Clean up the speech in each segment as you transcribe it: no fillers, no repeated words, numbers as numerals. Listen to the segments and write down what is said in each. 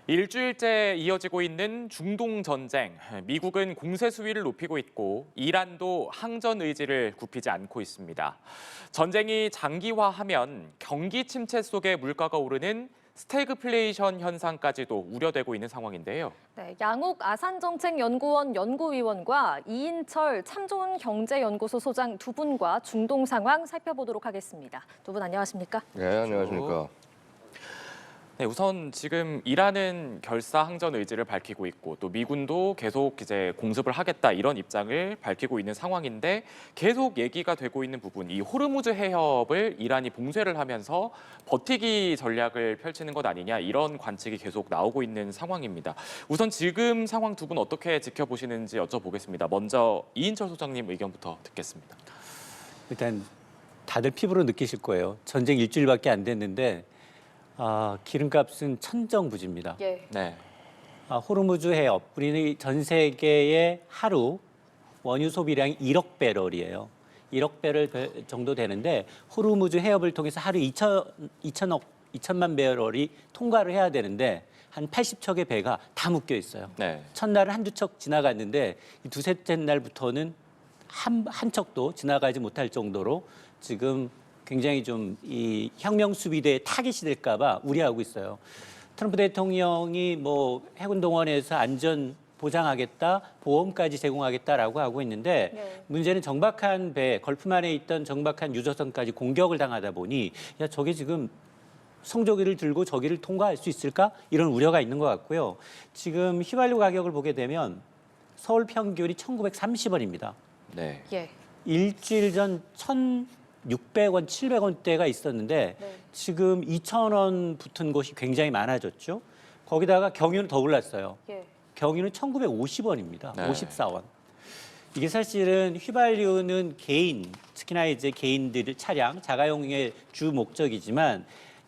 일주일째 이어지고 있는 중동 전쟁. 미국은 공세 수위를 높이고 있고 이란도 항전 의지를 굽히지 않고 있습니다. 전쟁이 장기화하면 경기 침체 속에 물가가 오르는 스태그플레이션 현상까지도 우려되고 있는 상황인데요. 네, 양욱 아산정책연구원 연구위원과 이인철 참좋은경제연구소 소장 두 분과 중동 상황 살펴보도록 하겠습니다. 두 분 안녕하십니까? 네, 안녕하십니까. 네, 우선 지금 이란은 결사 항전 의지를 밝히고 있고 또 미군도 계속 이제 공습을 하겠다 이런 입장을 밝히고 있는 상황인데 계속 얘기가 되고 있는 부분 이 호르무즈 해협을 이란이 봉쇄를 하면서 버티기 전략을 펼치는 것 아니냐 이런 관측이 계속 나오고 있는 상황입니다. 우선 지금 상황 두 분 어떻게 지켜보시는지 여쭤보겠습니다. 먼저 이인철 소장님 의견부터 듣겠습니다. 일단 다들 피부로 느끼실 거예요. 전쟁 일주일밖에 안 됐는데 기름값은 천정부지입니다. 예. 네. 호르무즈 해협, 우리는 전 세계의 하루 원유 소비량이 1억 배럴이에요. 1억 배럴 정도 되는데 호르무즈 해협을 통해서 하루 2천만 배럴이 통과를 해야 되는데 한 80척의 배가 다 묶여 있어요. 네. 첫날은 한두 척 지나갔는데 이 두셋째 날부터는 한 척도 지나가지 못할 정도로 지금 굉장히 좀 이 혁명 수비대에 타깃이 될까 봐 우려하고 있어요. 트럼프 대통령이 뭐 해군 동원에서 안전 보장하겠다, 보험까지 제공하겠다라고 하고 있는데 네. 문제는 정박한 배, 걸프만에 있던 정박한 유조선까지 공격을 당하다 보니 야 저게 지금 성조기를 들고 저기를 통과할 수 있을까? 이런 우려가 있는 것 같고요. 지금 휘발유 가격을 보게 되면 서울 평균이 1,930원입니다. 네. 예. 일주일 전 1,600원, 700원대가 있었는데 네. 지금 2,000원 붙은 곳이 굉장히 많아졌죠. 거기다가 경유는 더 올랐어요. 예. 경유는 1,950원입니다. 네. 54원. 이게 사실은 휘발유는 개인, 특히나 이제 개인들 차량, 자가용의 주 목적이지만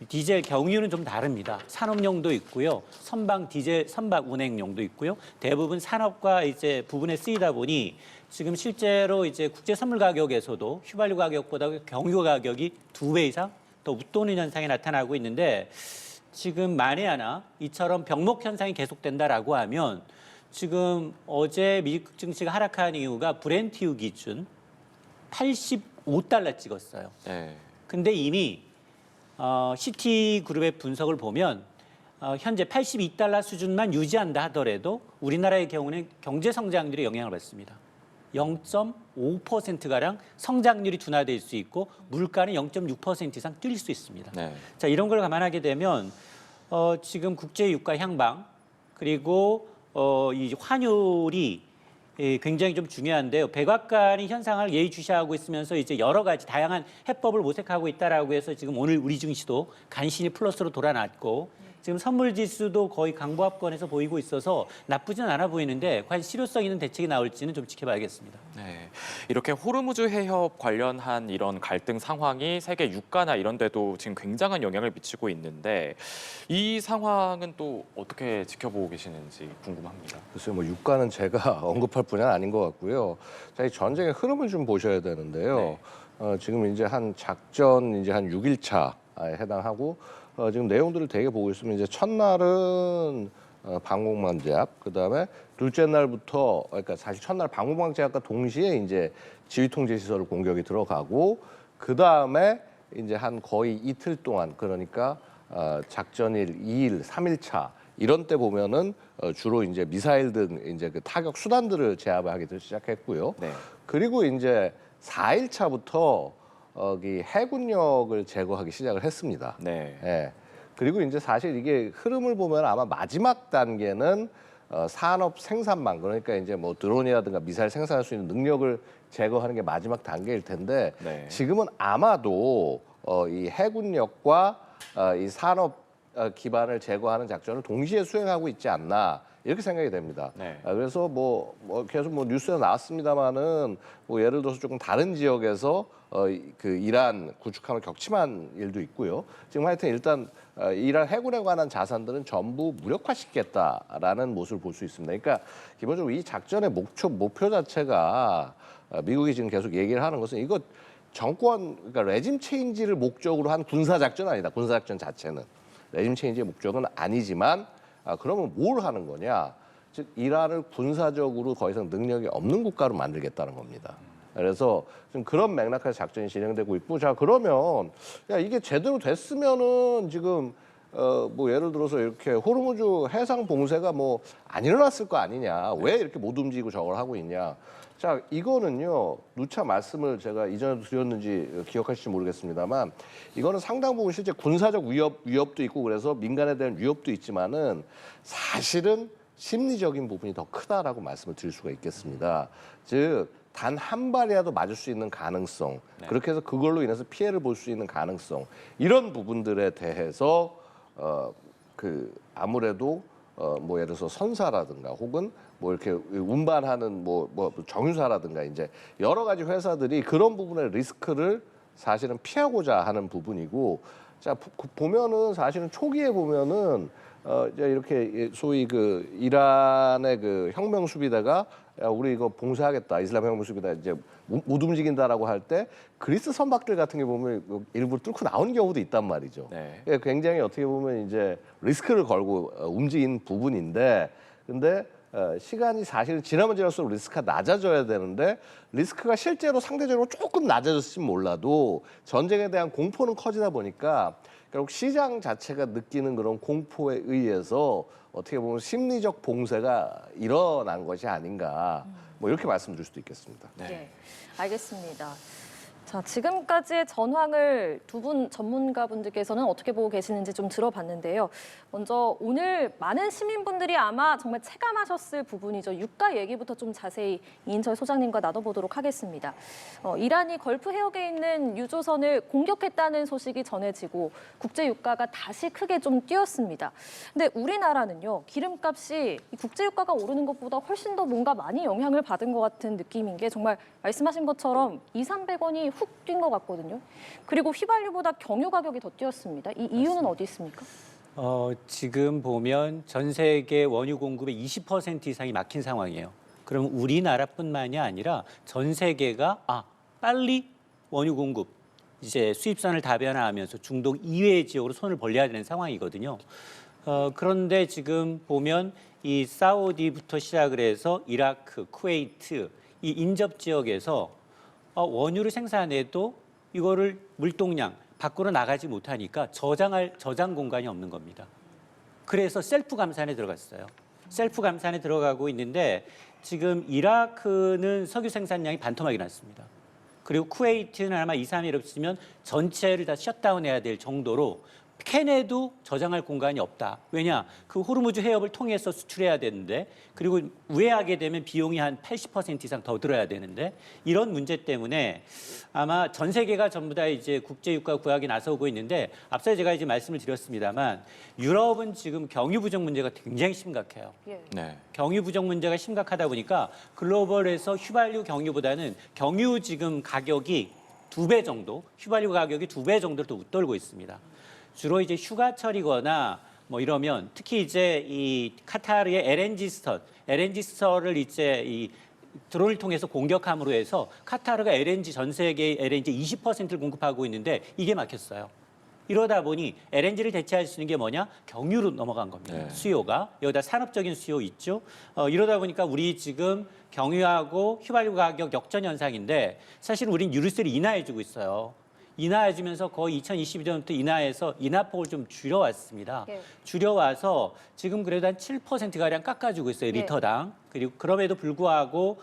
디젤 경유는 좀 다릅니다. 산업용도 있고요. 선박 디젤 선박 운행용도 있고요. 대부분 산업과 이제 부분에 쓰이다 보니 지금 실제로 이제 국제 선물 가격에서도 휘발유 가격보다 경유 가격이 2배 이상 더 웃도는 현상이 나타나고 있는데 지금 만에 하나 이처럼 병목 현상이 계속된다라고 하면 지금 어제 미국 증시가 하락한 이유가 브렌트유 기준 85달러 찍었어요. 네. 근데 이미 시티그룹의 분석을 보면 현재 82달러 수준만 유지한다 하더라도 우리나라의 경우는 경제 성장률에 영향을 받습니다. 0.5%가량 성장률이 둔화될 수 있고 물가는 0.6% 이상 뛸 수 있습니다. 네. 자, 이런 걸 감안하게 되면 지금 국제 유가 향방 그리고 이 환율이 굉장히 좀 중요한데요. 백악관이 현상을 예의주시하고 있으면서 이제 여러 가지 다양한 해법을 모색하고 있다라고 해서 지금 오늘 우리 증시도 간신히 플러스로 돌아났고 지금 선물 지수도 거의 강보합권에서 보이고 있어서 나쁘진 않아 보이는데 과연 실효성 있는 대책이 나올지는 좀 지켜봐야겠습니다. 네, 이렇게 호르무즈 해협 관련한 이런 갈등 상황이 세계 유가나 이런 데도 지금 굉장한 영향을 미치고 있는데 이 상황은 또 어떻게 지켜보고 계시는지 궁금합니다. 글쎄요, 뭐 유가는 제가 언급할 분야는 아닌 것 같고요. 자, 이 전쟁의 흐름을 좀 보셔야 되는데요. 지금 이제 한 작전 이제 한 6일차에 해당하고 지금 내용들을 되게 보고 있으면 이제 첫날은 방공망 제압, 그다음에 둘째 날부터 그러니까 사실 첫날 방공망 제압과 동시에 이제 지휘 통제 시설을 공격이 들어가고 그다음에 이제 한 거의 이틀 동안 그러니까 작전일 2일, 3일차 이런 때 보면은 주로 이제 미사일 등 이제 그 타격 수단들을 제압을 하기 시작했고요. 네. 그리고 이제 4일차부터 이 해군력을 제거하기 시작을 했습니다. 네. 예. 그리고 이제 사실 이게 흐름을 보면 아마 마지막 단계는 산업 생산망 그러니까 이제 뭐 드론이라든가 미사일 생산할 수 있는 능력을 제거하는 게 마지막 단계일 텐데 네. 지금은 아마도 이 해군력과 이 산업 기반을 제거하는 작전을 동시에 수행하고 있지 않나 이렇게 생각이 됩니다. 네. 그래서 뭐 계속 뭐 뉴스에 나왔습니다만은 뭐 예를 들어서 조금 다른 지역에서 그 이란 구축함을 격침한 일도 있고요. 지금 하여튼 일단 이란 해군에 관한 자산들은 전부 무력화시켰다라는 모습을 볼 수 있습니다. 그러니까 기본적으로 이 작전의 목표 자체가 미국이 지금 계속 얘기를 하는 것은 이거 정권 그러니까 레짐 체인지를 목적으로 한 군사 작전 아니다. 군사 작전 자체는 레짐 체인지의 목적은 아니지만 그러면 뭘 하는 거냐? 즉 이란을 군사적으로 더 이상 능력이 없는 국가로 만들겠다는 겁니다. 그래서 지금 그런 맥락에서 작전이 진행되고 있고, 자 그러면 야 이게 제대로 됐으면은 지금 뭐 예를 들어서 이렇게 호르무즈 해상 봉쇄가 뭐 안 일어났을 거 아니냐? 왜 이렇게 못 움직이고 저걸 하고 있냐? 자 이거는요 누차 말씀을 제가 이전에도 드렸는지 기억하실지 모르겠습니다만 이거는 상당 부분 실제 군사적 위협도 있고 그래서 민간에 대한 위협도 있지만은 사실은 심리적인 부분이 더 크다라고 말씀을 드릴 수가 있겠습니다. 즉 단 한 발이라도 맞을 수 있는 가능성, 그렇게 해서 그걸로 인해서 피해를 볼 수 있는 가능성, 이런 부분들에 대해서 아무래도 뭐 예를 들어서 선사라든가 혹은 뭐 이렇게 운반하는 뭐 정유사라든가 이제 여러 가지 회사들이 그런 부분의 리스크를 사실은 피하고자 하는 부분이고, 자 보면은 사실은 초기에 보면은 이제 이렇게 소위 그 이란의 그 혁명 수비대가 야, 우리 이거 봉쇄하겠다, 이슬람 혁명 수비대 이제 못 움직인다라고 할 때 그리스 선박들 같은 게 보면 일부 뚫고 나온 경우도 있단 말이죠. 네. 굉장히 어떻게 보면 이제 리스크를 걸고 움직인 부분인데, 근데 시간이 사실 지나면 지날수록 리스크가 낮아져야 되는데 리스크가 실제로 상대적으로 조금 낮아졌을지 몰라도 전쟁에 대한 공포는 커지다 보니까 결국 시장 자체가 느끼는 그런 공포에 의해서 어떻게 보면 심리적 봉쇄가 일어난 것이 아닌가, 뭐 이렇게 말씀드릴 수도 있겠습니다. 네, 알겠습니다. 자, 지금까지의 전황을 두 분 전문가분들께서는 어떻게 보고 계시는지 좀 들어봤는데요. 먼저 오늘 많은 시민분들이 아마 정말 체감하셨을 부분이죠. 유가 얘기부터 좀 자세히 이인철 소장님과 나눠보도록 하겠습니다. 이란이 걸프 해역에 있는 유조선을 공격했다는 소식이 전해지고 국제 유가가 다시 크게 좀 뛰었습니다. 근데 우리나라는요, 기름값이 이 국제 유가가 오르는 것보다 훨씬 더 뭔가 많이 영향을 받은 것 같은 느낌인 게 정말 말씀하신 것처럼 200~300원이 훅 뛴 것 같거든요. 그리고 휘발유보다 경유 가격이 더 뛰었습니다. 이 이유는 어디 있습니까? 지금 보면 전 세계 원유 공급의 20% 이상이 막힌 상황이에요. 그럼 우리나라뿐만이 아니라 전 세계가 빨리 원유 공급, 이제 수입선을 다변화하면서 중동 이외의 지역으로 손을 벌려야 되는 상황이거든요. 그런데 지금 보면 이 사우디부터 시작을 해서 이라크, 쿠웨이트 이 인접 지역에서 원유를 생산해도 이거를 물동량 밖으로 나가지 못하니까 저장 공간이 없는 겁니다. 그래서 셀프 감산에 들어갔어요. 셀프 감산에 들어가고 있는데 지금 이라크는 석유 생산량이 반토막이 났습니다. 그리고 쿠웨이트는 아마 2~3일 없으면 전체를 다 셧다운해야 될 정도로 캔에도 저장할 공간이 없다. 왜냐? 그 호르무즈 해협을 통해서 수출해야 되는데, 그리고 우회하게 되면 비용이 한 80% 이상 더 들어야 되는데, 이런 문제 때문에 아마 전 세계가 전부 다 이제 국제 유가 구하기 나서고 있는데, 앞서 제가 이제 말씀을 드렸습니다만 유럽은 지금 경유 부족 문제가 굉장히 심각해요. 네. 경유 부족 문제가 심각하다 보니까 글로벌에서 휘발유 경유보다는 경유 지금 가격이 2배 정도, 휘발유 가격이 2배 정도로 더 웃돌고 있습니다. 주로 이제 휴가철이거나 뭐 이러면 특히 이제 이 카타르의 LNG 스터를 이제 이 드론을 통해서 공격함으로 해서 카타르가 전 세계 LNG 20%를 공급하고 있는데 이게 막혔어요. 이러다 보니 LNG를 대체할 수 있는 게 뭐냐? 경유로 넘어간 겁니다. 네. 수요가. 여기다 산업적인 수요 있죠. 이러다 보니까 우리 지금 경유하고 휘발유 가격 역전 현상인데 사실 우린 유류세를 인하해주고 있어요. 인하해주면서 거의 2022년부터 인하폭을 좀 줄여왔습니다. 예. 줄여와서 지금 그래도 한 7%가량 깎아주고 있어요, 리터당. 그리고 그럼에도 불구하고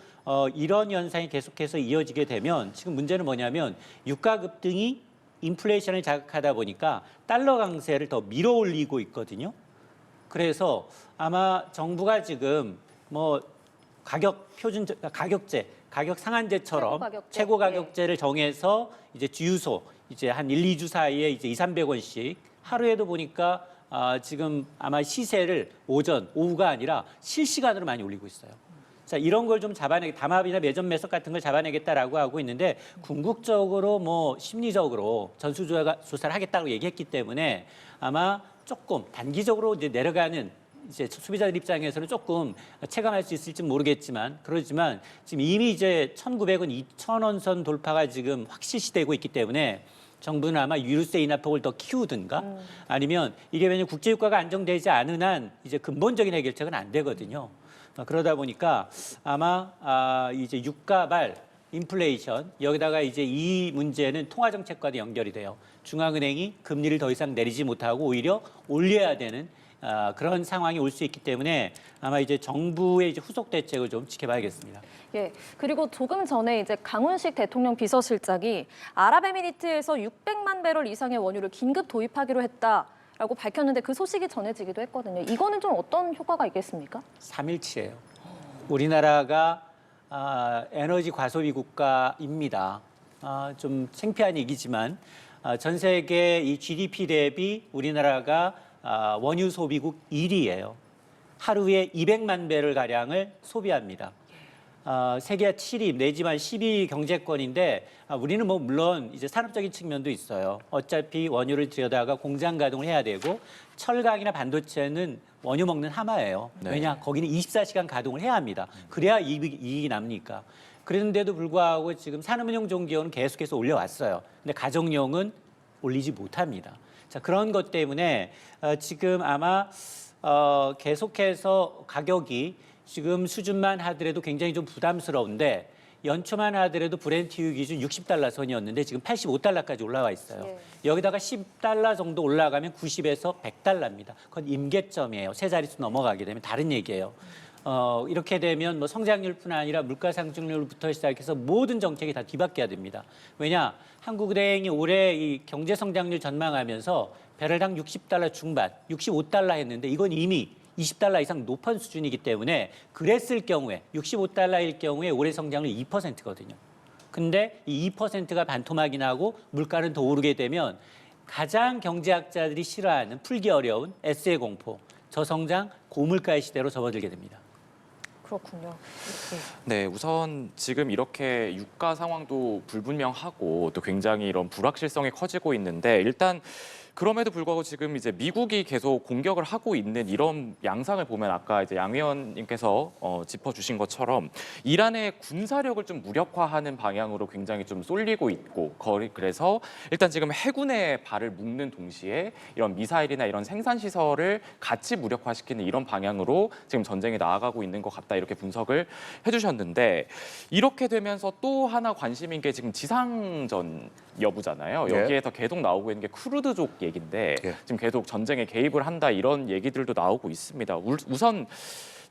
이런 현상이 계속해서 이어지게 되면 지금 문제는 뭐냐면 유가 급등이 인플레이션을 자극하다 보니까 달러 강세를 더 밀어올리고 있거든요. 그래서 아마 정부가 지금 뭐 가격 상한제처럼 최고 가격제를 정해서 이제 주유소 이제 한 1~2주 사이에 이제 200~300원씩 하루에도 보니까 지금 아마 시세를 오후가 아니라 실시간으로 많이 올리고 있어요. 자, 이런 걸 좀 담합이나 매점 매석 같은 걸 잡아내겠다라고 하고 있는데 궁극적으로 뭐 심리적으로 전수조사를 하겠다고 얘기했기 때문에 아마 조금 단기적으로 이제 내려가는 이제 소비자들 입장에서는 조금 체감할 수 있을지 모르겠지만 그러지만 지금 이미 이제 1,900원, 2,000원 선 돌파가 지금 확실시되고 있기 때문에 정부는 아마 유류세 인하폭을 더 키우든가 아니면 이게 왜냐면 국제유가가 안정되지 않은 한 이제 근본적인 해결책은 안 되거든요. 그러다 보니까 아마 이제 유가발 인플레이션 여기다가 이제 이 문제는 통화정책과도 연결이 돼요. 중앙은행이 금리를 더 이상 내리지 못하고 오히려 올려야 되는 그런 상황이 올 수 있기 때문에 아마 이제 정부의 이제 후속 대책을 좀 지켜봐야겠습니다. 예. 그리고 조금 전에 이제 강훈식 대통령 비서실장이 아랍에미리트에서 600만 배럴 이상의 원유를 긴급 도입하기로 했다라고 밝혔는데 그 소식이 전해지기도 했거든요. 이거는 좀 어떤 효과가 있겠습니까? 3일치예요. 우리나라가 에너지 과소비 국가입니다. 좀 창피한 얘기지만 전 세계 이 GDP 대비 우리나라가 원유 소비국 1위예요. 하루에 200만 배럴 가량을 소비합니다. 세계 7위 내지만 10위 경제권인데 우리는 뭐 물론 이제 산업적인 측면도 있어요. 어차피 원유를 들여다가 공장 가동을 해야 되고 철강이나 반도체는 원유 먹는 하마예요. 네. 왜냐? 거기는 24시간 가동을 해야 합니다. 그래야 이익이 납니까? 그랬는데도 불구하고 지금 산업용 전기요는 계속해서 올려왔어요. 근데 가정용은 올리지 못합니다. 자, 그런 것 때문에 지금 아마 계속해서 가격이 지금 수준만 하더라도 굉장히 좀 부담스러운데 연초만 하더라도 브렌트유 기준 60달러 선이었는데 지금 85달러까지 올라와 있어요. 예. 여기다가 10달러 정도 올라가면 90에서 100달러입니다. 그건 임계점이에요. 세 자릿수 넘어가게 되면 다른 얘기예요. 이렇게 되면 뭐 성장률뿐 아니라 물가 상승률부터 시작해서 모든 정책이 다 뒤바뀌어야 됩니다. 왜냐? 한국은행이 올해 이 경제 성장률 전망하면서 배럴당 60달러 중반, 65달러 했는데 이건 이미 20달러 이상 높은 수준이기 때문에 그랬을 경우에 65달러일 경우에 올해 성장률 2%거든요. 근데 이 2%가 반토막이 나고 물가는 더 오르게 되면 가장 경제학자들이 싫어하는 풀기 어려운 S의 공포, 저성장, 고물가의 시대로 접어들게 됩니다. 그렇군요. 네, 우선 지금 이렇게 유가 상황도 불분명하고 또 굉장히 이런 불확실성이 커지고 있는데 일단 그럼에도 불구하고 지금 이제 미국이 계속 공격을 하고 있는 이런 양상을 보면 아까 이제 양 의원님께서 짚어주신 것처럼 이란의 군사력을 좀 무력화하는 방향으로 굉장히 좀 쏠리고 있고 그래서 일단 지금 해군에 발을 묶는 동시에 이런 미사일이나 이런 생산 시설을 같이 무력화시키는 이런 방향으로 지금 전쟁이 나아가고 있는 것 같다 이렇게 분석을 해주셨는데 이렇게 되면서 또 하나 관심인 게 지금 지상전 여부잖아요. 예. 여기에서 계속 나오고 있는 게 쿠르드족 얘기인데 예. 지금 계속 전쟁에 개입을 한다 이런 얘기들도 나오고 있습니다. 우선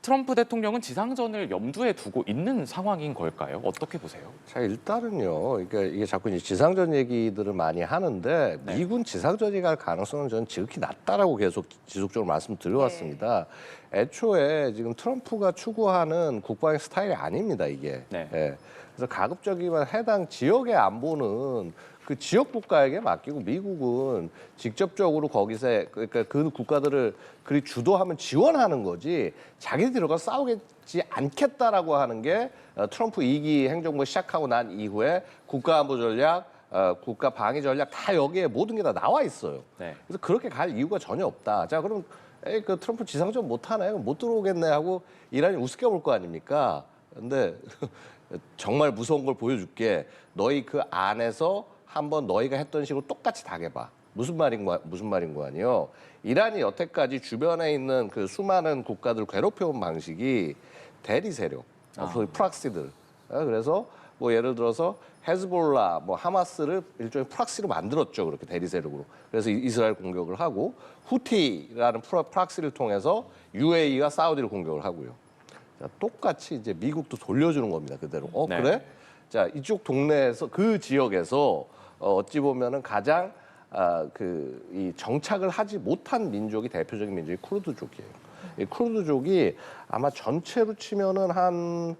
트럼프 대통령은 지상전을 염두에 두고 있는 상황인 걸까요? 어떻게 보세요? 자, 일단은요. 이게 자꾸 이제 지상전 얘기들을 많이 하는데 네. 미군 지상전이 갈 가능성은 저는 지극히 낮다라고 계속 지속적으로 말씀드려왔습니다. 애초에 지금 트럼프가 추구하는 국방의 스타일이 아닙니다, 이게. 네. 예. 그래서 가급적이면 해당 지역의 안보는 그 지역 국가에게 맡기고 미국은 직접적으로 거기서 그러니까 그 국가들을 그리 주도하면 지원하는 거지 자기들이 들어가서 싸우겠지 않겠다라고 하는 게 트럼프 2기 행정부 시작하고 난 이후에 국가안보 전략, 국가 방위 전략 다 여기에 모든 게 다 나와 있어요. 네. 그래서 그렇게 갈 이유가 전혀 없다. 자, 그럼 그 트럼프 지상전 못 하네, 못 들어오겠네 하고 이란이 우습게 볼 거 아닙니까? 근데 정말 무서운 걸 보여줄게. 너희 그 안에서 한번 너희가 했던 식으로 똑같이 당해봐. 무슨 말인 거 아니에요? 이란이 여태까지 주변에 있는 그 수많은 국가들을 괴롭혀온 방식이 대리 세력, 소위 프락시들. 그래서 뭐 예를 들어서 헤즈볼라, 뭐 하마스를 일종의 프락시로 만들었죠. 그렇게 대리 세력으로. 그래서 이스라엘 공격을 하고 후티라는 프락시를 통해서 UAE가 사우디를 공격을 하고요. 자, 똑같이 이제 미국도 돌려주는 겁니다. 그대로. 네. 그래? 자, 이쪽 동네에서 그 지역에서 어찌 보면은 가장 이 정착을 하지 못한 민족이 대표적인 민족이 쿠르드족이에요. 이 쿠르드족이 아마 전체로 치면은 한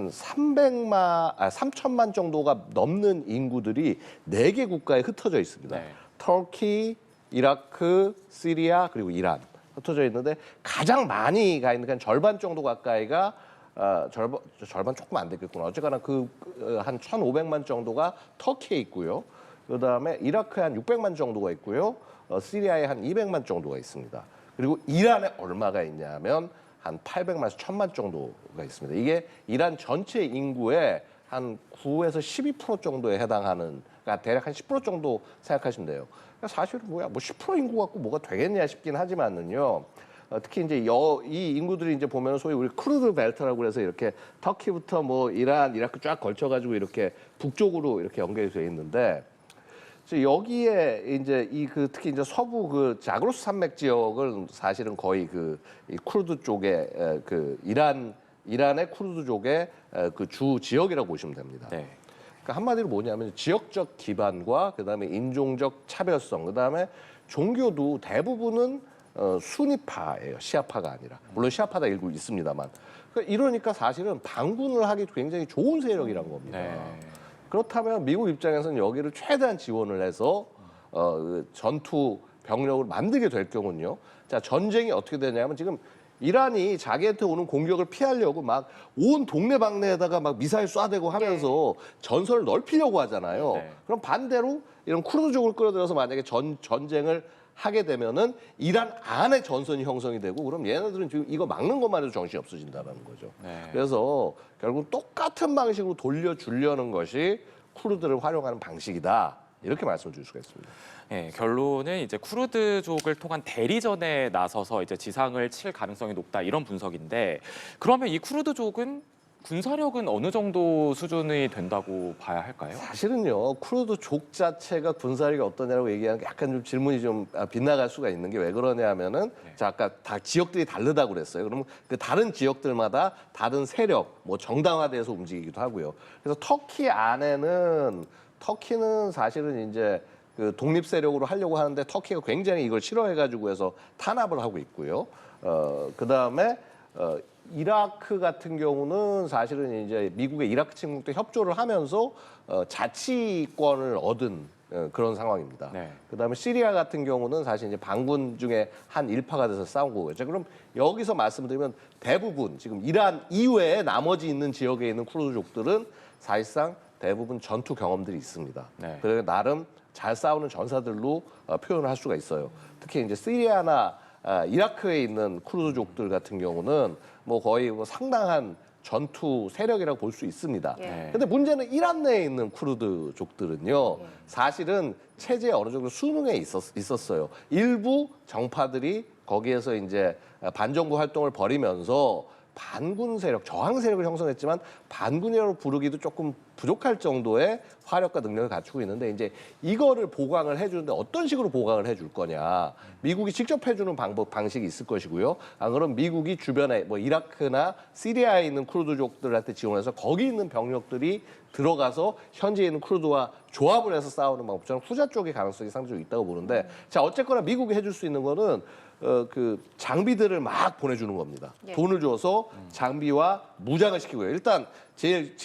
3천만 정도가 넘는 인구들이 4개 국가에 흩어져 있습니다. 네. 터키, 이라크, 시리아 그리고 이란 흩어져 있는데 가장 많이 가 있는 한 절반 정도 가까이가 절반 조금 안 되겠구나. 어쨌거나 한 1,500만 정도가 터키에 있고요. 그다음에 이라크에 한 600만 정도가 있고요. 시리아에 한 200만 정도가 있습니다. 그리고 이란에 얼마가 있냐면 한 800만에서 1,000만 정도가 있습니다. 이게 이란 전체 인구의 한 9에서 12% 정도에 해당하는, 그러니까 대략 한 10% 정도 생각하시면 돼요. 그러니까 사실은 뭐야, 뭐 10% 인구 갖고 뭐가 되겠냐 싶긴 하지만은요. 특히 이제 이 인구들이 이제 보면 소위 우리 크루드 벨트라고 그래서 이렇게 터키부터 뭐 이란, 이라크 쫙 걸쳐가지고 이렇게 북쪽으로 이렇게 연결이 돼 있는데, 여기에 이제 특히 이제 서부 그 자그로스 산맥 지역은 사실은 거의 이 쿠르드 쪽에 이란의 쿠르드 쪽의 그 주 지역이라고 보시면 됩니다. 네. 그러니까 한마디로 뭐냐면 지역적 기반과 그다음에 인종적 차별성, 그다음에 종교도 대부분은 수니파예요. 시아파가 아니라. 물론 시아파다 일부 있습니다만. 그러니까 이러니까 사실은 반군을 하기 굉장히 좋은 세력이란 겁니다. 네. 그렇다면 미국 입장에서는 여기를 최대한 지원을 해서 전투 병력을 만들게 될 경우는요. 자, 전쟁이 어떻게 되냐면 지금 이란이 자기한테 오는 공격을 피하려고 막 온 동네방네에다가 막 미사일 쏴대고 하면서 전선을 넓히려고 하잖아요. 네. 그럼 반대로 이런 쿠르드족을 끌어들여서 만약에 전쟁을 하게 되면은 이란 안에 전선이 형성이 되고 그럼 얘네들은 지금 이거 막는 것만 해도 정신이 없어진다는 거죠. 네. 그래서 결국 똑같은 방식으로 돌려주려는 것이 쿠르드를 활용하는 방식이다. 이렇게 말씀을 드릴 수가 있습니다. 네, 결론은 이제 쿠르드족을 통한 대리전에 나서서 이제 지상을 칠 가능성이 높다 이런 분석인데, 그러면 이 쿠르드족은 군사력은 어느 정도 수준이 된다고 봐야 할까요? 사실은요, 쿠르드족 자체가 군사력이 어떠냐고 얘기하는 게 약간 좀 질문이 좀 빗나갈 수가 있는 게 왜 그러냐 하면은, 자, 아까 다 지역들이 다르다고 그랬어요. 그러면 그 다른 지역들마다 다른 세력, 뭐 정당화돼서 움직이기도 하고요. 그래서 터키는 사실은 이제 그 독립 세력으로 하려고 하는데 터키가 굉장히 이걸 싫어해가지고 해서 탄압을 하고 있고요. 그 다음에 이라크 같은 경우는 사실은 이제 미국의 이라크 침공 때 협조를 하면서 자치권을 얻은 그런 상황입니다. 네. 그다음에 시리아 같은 경우는 사실 이제 반군 중에 한 일파가 돼서 싸운 거겠죠. 그럼 여기서 말씀드리면 대부분 지금 이란 이외에 나머지 있는 지역에 있는 쿠르드족들은 사실상 대부분 전투 경험들이 있습니다. 네. 그래서 나름 잘 싸우는 전사들로 표현을 할 수가 있어요. 특히 이제 시리아나 이라크에 있는 쿠르드족들 같은 경우는 뭐 거의 뭐 상당한 전투 세력이라고 볼 수 있습니다. 예. 근데 문제는 이란 내에 있는 쿠르드족들은요, 사실은 체제에 어느 정도 수능에 있었어요. 일부 정파들이 거기에서 이제 반정부 활동을 벌이면서 반군 세력, 저항 세력을 형성했지만 반군이라고 부르기도 조금 부족할 정도의 화력과 능력을 갖추고 있는데, 이제 이거를 보강을 해주는데 어떤 식으로 보강을 해줄 거냐. 미국이 직접 해주는 방식이 있을 것이고요. 그럼 미국이 주변에 뭐 이라크나 시리아에 있는 쿠르드족들한테 지원해서 거기 있는 병력들이 들어가서 현지에 있는 쿠르드와 조합을 해서 싸우는 방법처럼 후자 쪽의 가능성이 상당히 있다고 보는데, 자, 어쨌거나 미국이 해줄 수 있는 거는 그 장비들을 막 보내주는 겁니다. 예. 돈을 줘서 장비와 무장을 시키고요. 일단 제일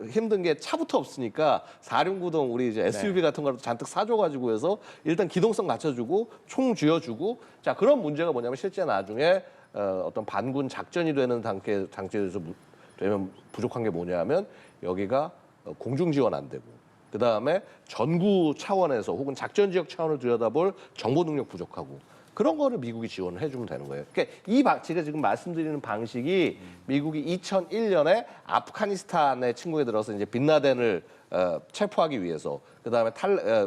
힘든 게 차부터 없으니까 4륜구동 우리 이제 SUV 같은 거라도 잔뜩 사줘가지고 해서 일단 기동성 갖춰주고 총 쥐어주고, 자, 그런 문제가 뭐냐면 실제 나중에 어떤 반군 작전이 되는 단계에서 되면 부족한 게 뭐냐면 여기가 공중 지원 안 되고, 그 다음에 전구 차원에서 혹은 작전 지역 차원을 들여다볼 정보 능력 부족하고, 그런 거를 미국이 지원을 해주면 되는 거예요. 그러니까 제가 지금 말씀드리는 방식이 미국이 2001년에 아프가니스탄에 침공에 들어서 이제 빈라덴을 체포하기 위해서, 그 다음에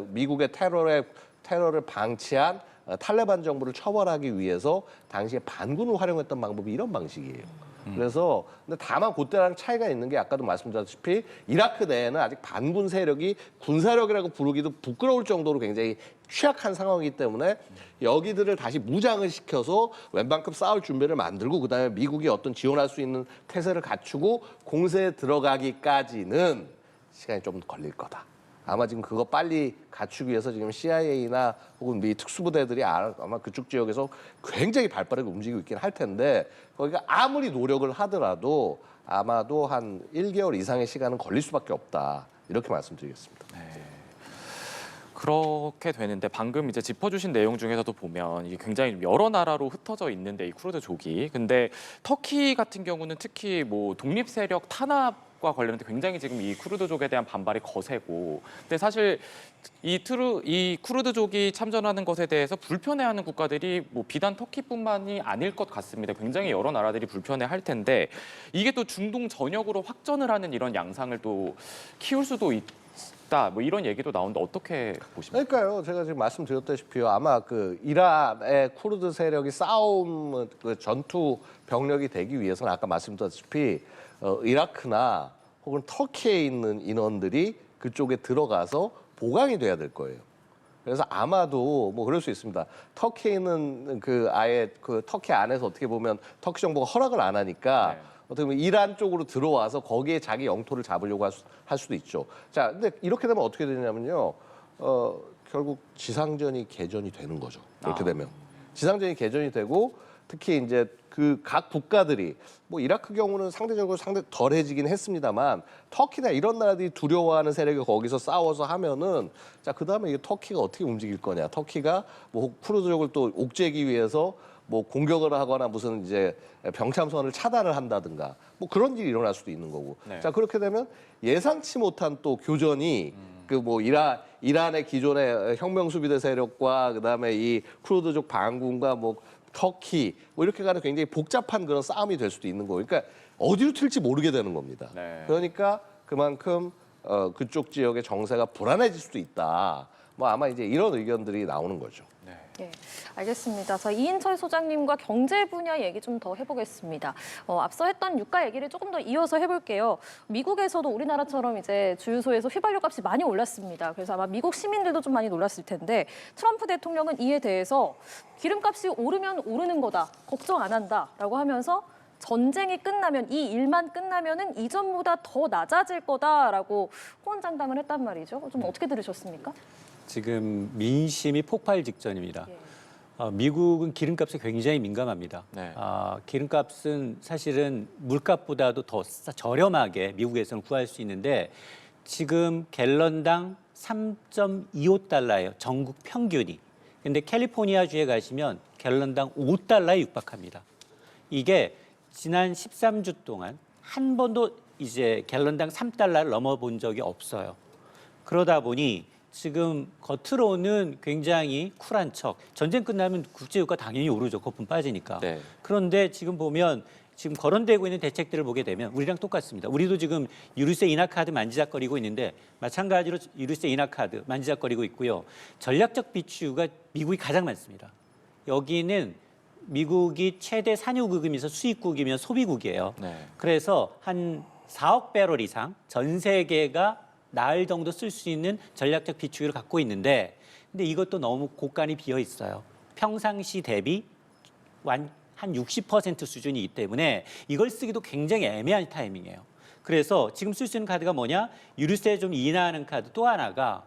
미국의 테러를 방치한 탈레반 정부를 처벌하기 위해서 당시에 반군을 활용했던 방법이 이런 방식이에요. 그래서 근데 다만 그때랑 차이가 있는 게 아까도 말씀드렸다시피 이라크 내에는 아직 반군 세력이 군사력이라고 부르기도 부끄러울 정도로 굉장히 취약한 상황이기 때문에 여기들을 다시 무장을 시켜서 웬만큼 싸울 준비를 만들고, 그다음에 미국이 어떤 지원할 수 있는 태세를 갖추고 공세에 들어가기까지는 시간이 좀 걸릴 거다. 아마 지금 그거 빨리 갖추기 위해서 지금 CIA나 혹은 미 특수부대들이 아마 그쪽 지역에서 굉장히 발빠르게 움직이고 있긴 할 텐데, 거기가 아무리 노력을 하더라도 아마도 한 1개월 이상의 시간은 걸릴 수밖에 없다. 이렇게 말씀드리겠습니다. 그렇게 되는데, 방금 이제 짚어주신 내용 중에서도 보면 이게 굉장히 여러 나라로 흩어져 있는데 이 쿠르드족이, 근데 터키 같은 경우는 특히 뭐 독립 세력 탄압 이락과 관련해서 굉장히 지금 이 쿠르드족에 대한 반발이 거세고, 근데 사실 이 쿠르드족이 참전하는 것에 대해서 불편해하는 국가들이 뭐 비단 터키뿐만이 아닐 것 같습니다. 굉장히 여러 나라들이 불편해할 텐데 이게 또 중동 전역으로 확전을 하는 이런 양상을 또 키울 수도 있다. 뭐 이런 얘기도 나오는데 어떻게 보십니까? 그러니까요. 제가 지금 말씀드렸다시피요. 아마 그 이란의 쿠르드 세력이 싸움 그 전투 병력이 되기 위해서는 아까 말씀드렸다시피 이라크나 혹은 터키에 있는 인원들이 그쪽에 들어가서 보강이 돼야 될 거예요. 그래서 아마도 뭐 그럴 수 있습니다. 터키에 있는 그 아예 그 터키 안에서 어떻게 보면 터키 정부가 허락을 안 하니까 네. 어떻게 보면 이란 쪽으로 들어와서 거기에 자기 영토를 잡으려고 할 수도 있죠. 자, 근데 이렇게 되면 어떻게 되냐면요. 결국 지상전이 개전이 되는 거죠. 이렇게 되면 지상전이 개전이 되고 특히 이제 그 각 국가들이 뭐 이라크 경우는 상대적으로 덜해지긴 했습니다만 터키나 이런 나라들이 두려워하는 세력이 거기서 싸워서 하면은 자, 그다음에 이게 터키가 어떻게 움직일 거냐. 터키가 뭐 쿠르드족을 또 옥죄기 위해서 뭐 공격을 하거나 무슨 이제 병참선을 차단을 한다든가 뭐 그런 일이 일어날 수도 있는 거고. 네. 자, 그렇게 되면 예상치 못한 또 교전이 그 뭐 이란의 기존의 혁명수비대 세력과 그다음에 이 쿠르드족 반군과 뭐 터키 뭐 이렇게 가는 굉장히 복잡한 그런 싸움이 될 수도 있는 거고. 그러니까 어디로 튈지 모르게 되는 겁니다. 네. 그러니까 그만큼 그쪽 지역의 정세가 불안해질 수도 있다. 뭐 아마 이제 이런 의견들이 나오는 거죠. 네. 네, 알겠습니다. 자, 이인철 소장님과 경제 분야 얘기 좀 더 해보겠습니다. 앞서 했던 유가 얘기를 조금 더 이어서 해볼게요. 미국에서도 우리나라처럼 이제 주유소에서 휘발유 값이 많이 올랐습니다. 그래서 아마 미국 시민들도 좀 많이 놀랐을 텐데 트럼프 대통령은 이에 대해서 기름값이 오르면 오르는 거다, 걱정 안 한다라고 하면서 전쟁이 끝나면 이 일만 끝나면은 이전보다 더 낮아질 거다라고 호언장담을 했단 말이죠. 좀 어떻게 들으셨습니까? 지금 민심이 폭발 직전입니다. 예. 미국은 기름값에 굉장히 민감합니다. 네. 기름값은 사실은 물값보다도 더 저렴하게 미국에서는 구할 수 있는데 지금 갤런당 3.25달러예요. 전국 평균이. 근데 캘리포니아주에 가시면 갤런당 5달러에 육박합니다. 이게 지난 13주 동안 한 번도 이제 갤런당 3달러를 넘어본 적이 없어요. 그러다 보니 지금 겉으로는 굉장히 쿨한 척. 전쟁 끝나면 국제유가 당연히 오르죠. 거품 빠지니까. 네. 그런데 지금 보면 지금 거론되고 있는 대책들을 보게 되면 우리랑 똑같습니다. 우리도 지금 유류세 인하 카드 만지작거리고 있는데 마찬가지로 유류세 인하 카드 만지작거리고 있고요. 전략적 비추가 미국이 가장 많습니다. 여기는 미국이 최대 산유국이면서 수입국이며 소비국이에요. 네. 그래서 한 4억 배럴 이상 전 세계가 나흘 정도 쓸 수 있는 전략적 비축유를 갖고 있는데 근데 이것도 너무 고간이 비어 있어요. 평상시 대비 한 60% 수준이기 때문에 이걸 쓰기도 굉장히 애매한 타이밍이에요. 그래서 지금 쓸 수 있는 카드가 뭐냐? 유류세 좀 인하하는 카드. 또 하나가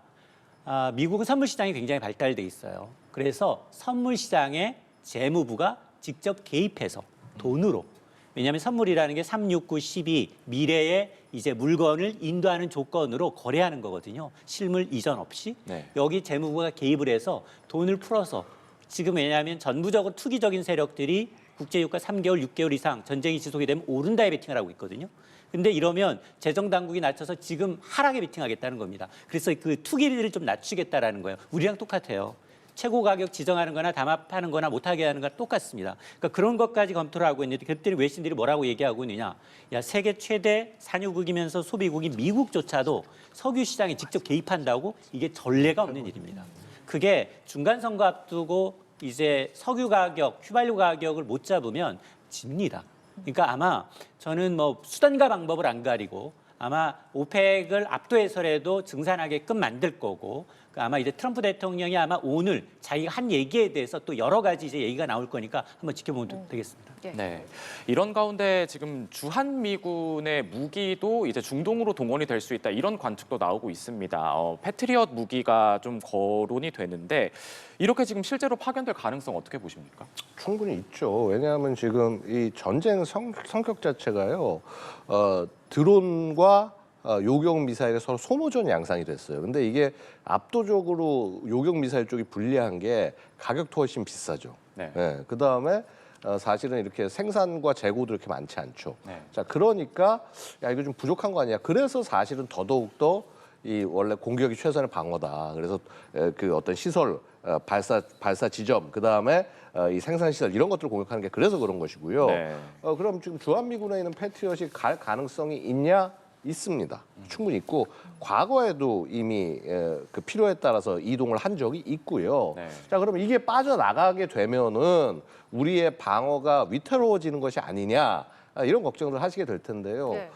미국은 선물 시장이 굉장히 발달돼 있어요. 그래서 선물 시장에 재무부가 직접 개입해서 돈으로 왜냐하면 선물이라는 게 3, 6, 9, 12 미래에 이제 물건을 인도하는 조건으로 거래하는 거거든요. 실물 이전 없이. 네. 여기 재무부가 개입을 해서 돈을 풀어서 지금 왜냐하면 전부적으로 투기적인 세력들이 국제유가 3개월, 6개월 이상 전쟁이 지속이 되면 오른다에 베팅을 하고 있거든요. 근데 이러면 재정당국이 낮춰서 지금 하락에 베팅하겠다는 겁니다. 그래서 그 투기를 좀 낮추겠다라는 거예요. 우리랑 똑같아요. 최고 가격 지정하는 거나 담합하는 거나 못하게 하는 거나 똑같습니다. 그러니까 그런 것까지 검토를 하고 있는데 그때는 외신들이 뭐라고 얘기하고 있느냐. 야, 세계 최대 산유국이면서 소비국인 미국조차도 석유 시장에 직접 개입한다고 이게 전례가 없는 일입니다. 그게 중간 선거 앞두고 이제 석유 가격, 휘발유 가격을 못 잡으면 집니다. 그러니까 아마 저는 뭐 수단과 방법을 안 가리고 아마 오펙을 압도해서라도 증산하게끔 만들 거고 아마 이제 트럼프 대통령이 아마 오늘 자기가 한 얘기에 대해서 또 여러 가지 이제 얘기가 나올 거니까 한번 지켜보면 되겠습니다. 네. 이런 가운데 지금 주한미군의 무기도 이제 중동으로 동원이 될 수 있다 이런 관측도 나오고 있습니다. 패트리엇 무기가 좀 거론이 되는데 이렇게 지금 실제로 파견될 가능성 어떻게 보십니까? 충분히 있죠. 왜냐하면 지금 이 전쟁 성격 자체가요. 드론과 요격 미사일이 서로 소모전 양상이 됐어요. 근데 이게 압도적으로 요격 미사일 쪽이 불리한 게 가격도 훨씬 비싸죠. 네. 네. 그다음에 사실은 이렇게 생산과 재고도 이렇게 많지 않죠. 네. 자, 그러니까 야 이거 좀 부족한 거 아니야. 그래서 사실은 더더욱 더 이 원래 공격이 최선의 방어다. 그래서 그 어떤 시설 발사 지점 그다음에 이 생산 시설 이런 것들을 공격하는 게 그래서 그런 것이고요. 네. 그럼 지금 주한미군에 있는 패트리엇이 갈 가능성이 있냐? 있습니다. 충분히 있고 과거에도 이미 그 필요에 따라서 이동을 한 적이 있고요. 네. 자, 그럼 이게 빠져나가게 되면은 우리의 방어가 위태로워지는 것이 아니냐 이런 걱정을 하시게 될 텐데요. 네.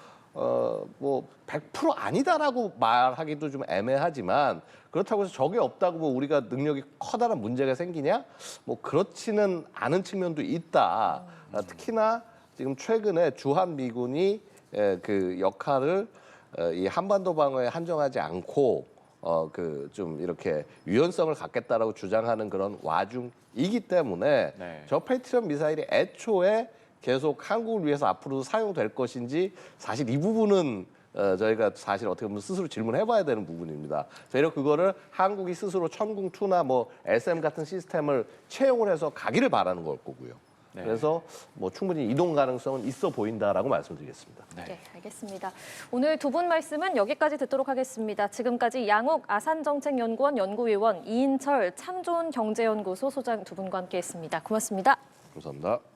뭐 100% 아니다라고 말하기도 좀 애매하지만 그렇다고 해서 적이 없다고 뭐 우리가 능력이 커다란 문제가 생기냐? 뭐 그렇지는 않은 측면도 있다. 특히나 지금 최근에 주한미군이 그 역할을 이 한반도 방어에 한정하지 않고 그 좀 이렇게 유연성을 갖겠다라고 주장하는 그런 와중이기 때문에 네. 저 패트리엇 미사일이 애초에 계속 한국을 위해서 앞으로도 사용될 것인지 사실 이 부분은 저희가 사실 어떻게 보면 스스로 질문해봐야 되는 부분입니다. 저희는 그거를 한국이 스스로 천궁2나 뭐 SM 같은 시스템을 채용을 해서 가기를 바라는 걸 거고요. 네. 그래서 뭐 충분히 이동 가능성은 있어 보인다라고 말씀드리겠습니다. 네, 알겠습니다. 오늘 두 분 말씀은 여기까지 듣도록 하겠습니다. 지금까지 양욱 아산정책연구원 연구위원, 이인철 참좋은경제연구소 소장 두 분과 함께했습니다. 고맙습니다. 감사합니다.